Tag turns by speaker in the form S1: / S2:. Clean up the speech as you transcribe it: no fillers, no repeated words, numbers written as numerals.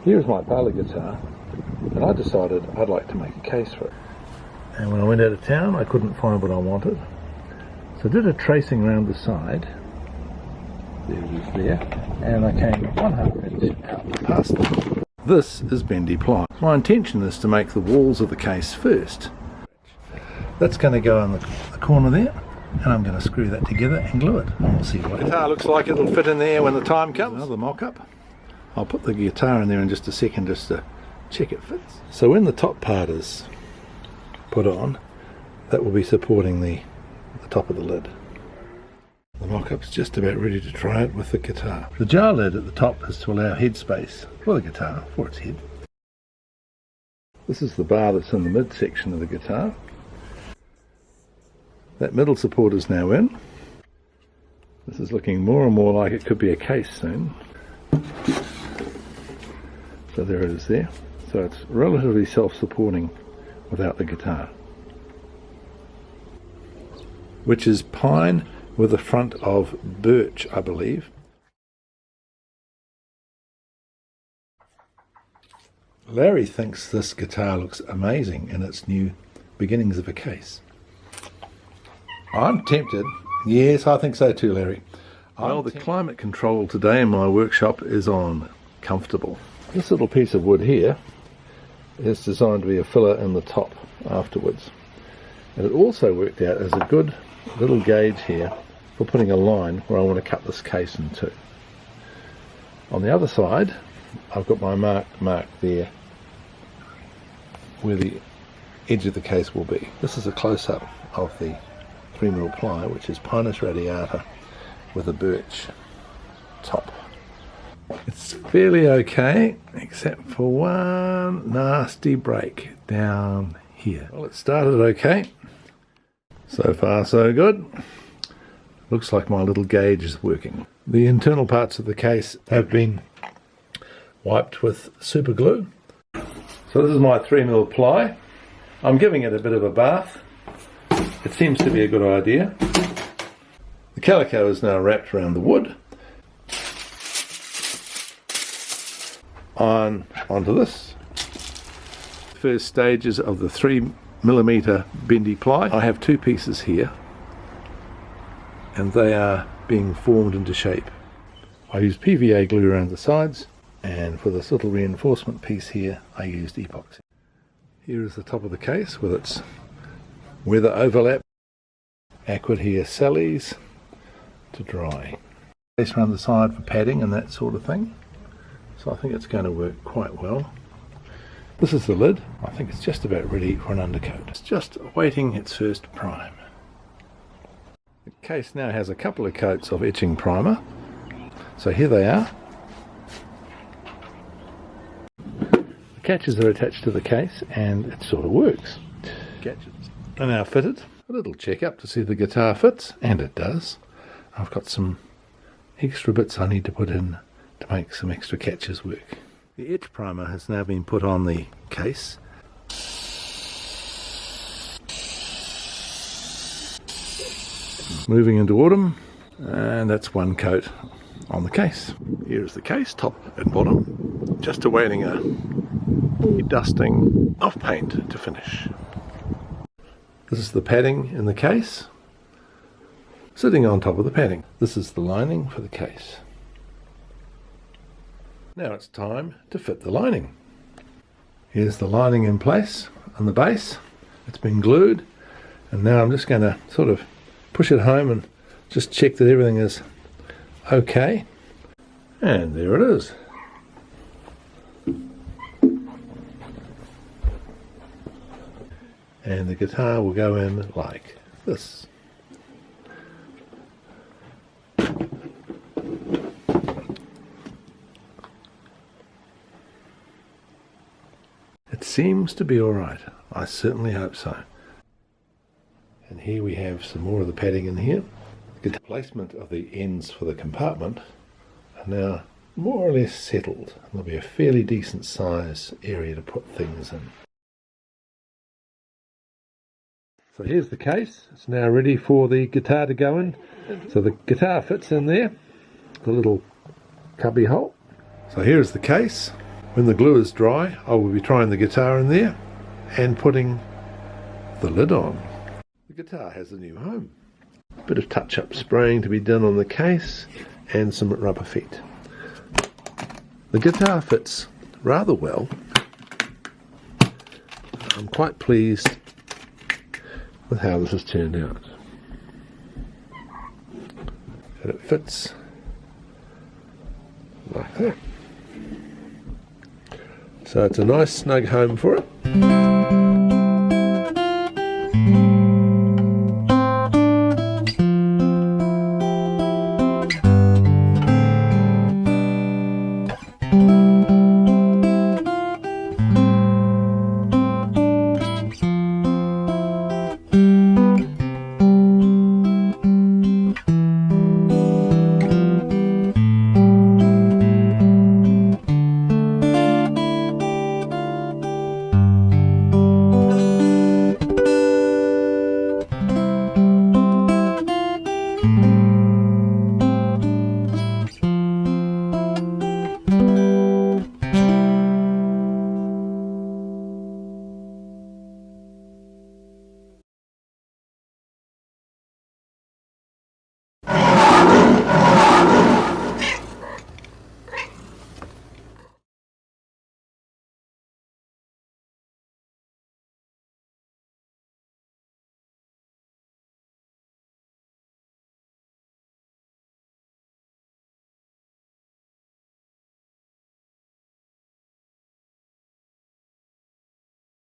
S1: Here's my Parlour guitar, and I decided I'd like to make a case for it. And when I went out of town, I couldn't find what I wanted. So I did a tracing around the side. There it is there. And I came 1/2 inch out past it. This is bendy ply. My intention is to make the walls of the case first. That's going to go in the corner there, and I'm going to screw that together and glue it, and we'll see what the guitar looks like. It'll fit in there when the time comes. Another mock-up. I'll put the guitar in there in just a second just to check it fits. So when the top part is put on, that will be supporting the top of the lid. The mock-up's just about ready to try it with the guitar. The jar lid at the top is to allow headspace for the guitar, for its head. This is the bar that's in the midsection of the guitar. That middle support is now in. This is looking more and more like it could be a case soon. So there it is there. So it's relatively self-supporting without the guitar. Which is pine with a front of birch, I believe. Larry thinks this guitar looks amazing in its new beginnings of a case. I'm tempted. Yes, I think so too, Larry. Well, the climate control today in my workshop is on comfortable. This little piece of wood here is designed to be a filler in the top afterwards. And it also worked out as a good little gauge here for putting a line where I want to cut this case in two. On the other side, I've got my mark there where the edge of the case will be. This is a close-up of the 3mm ply, which is Pinus radiata with a birch top. It's fairly okay, except for one nasty break down here. Well, it started okay. So far, so good. Looks like my little gauge is working. The internal parts of the case have been wiped with super glue. So this is my 3mm ply. I'm giving it a bit of a bath. It seems to be a good idea. The calico is now wrapped around the wood. Onto this. First stages of the 3mm bendy ply. I have two pieces here, and they are being formed into shape. I used PVA glue around the sides, and for this little reinforcement piece here, I used epoxy. Here is the top of the case with its weather overlap. Aqua here sallies to dry. Place around the side for padding and that sort of thing. So I think it's going to work quite well. This is the lid. I think it's just about ready for an undercoat. It's just awaiting its first prime. The case now has a couple of coats of etching primer. So here they are. The catches are attached to the case and it sort of works. Catches are now fitted. A little check up to see the guitar fits, and it does. I've got some extra bits I need to put in to make some extra catches work. The etch primer has now been put on the case. Moving into autumn, and that's one coat on the case. Here's the case, top and bottom, just awaiting a dusting of paint to finish. This is the padding in the case, sitting on top of the padding. This is the lining for the case. Now it's time to fit the lining. Here's the lining in place on the base. It's been glued, and now I'm just going to sort of push it home and just check that everything is okay. And there it is. And the guitar will go in like this. It seems to be alright. I certainly hope so. And here we have some more of the padding in here. The placement of the ends for the compartment are now more or less settled. There'll be a fairly decent size area to put things in. So here's the case. It's now ready for the guitar to go in. So the guitar fits in there, the little cubby hole. So here's the case. When the glue is dry, I will be trying the guitar in there and putting the lid on. The guitar has a new home. Bit of touch-up spraying to be done on the case and some rubber feet. The guitar fits rather well. I'm quite pleased with how this has turned out. And it fits like that. So it's a nice snug home for it.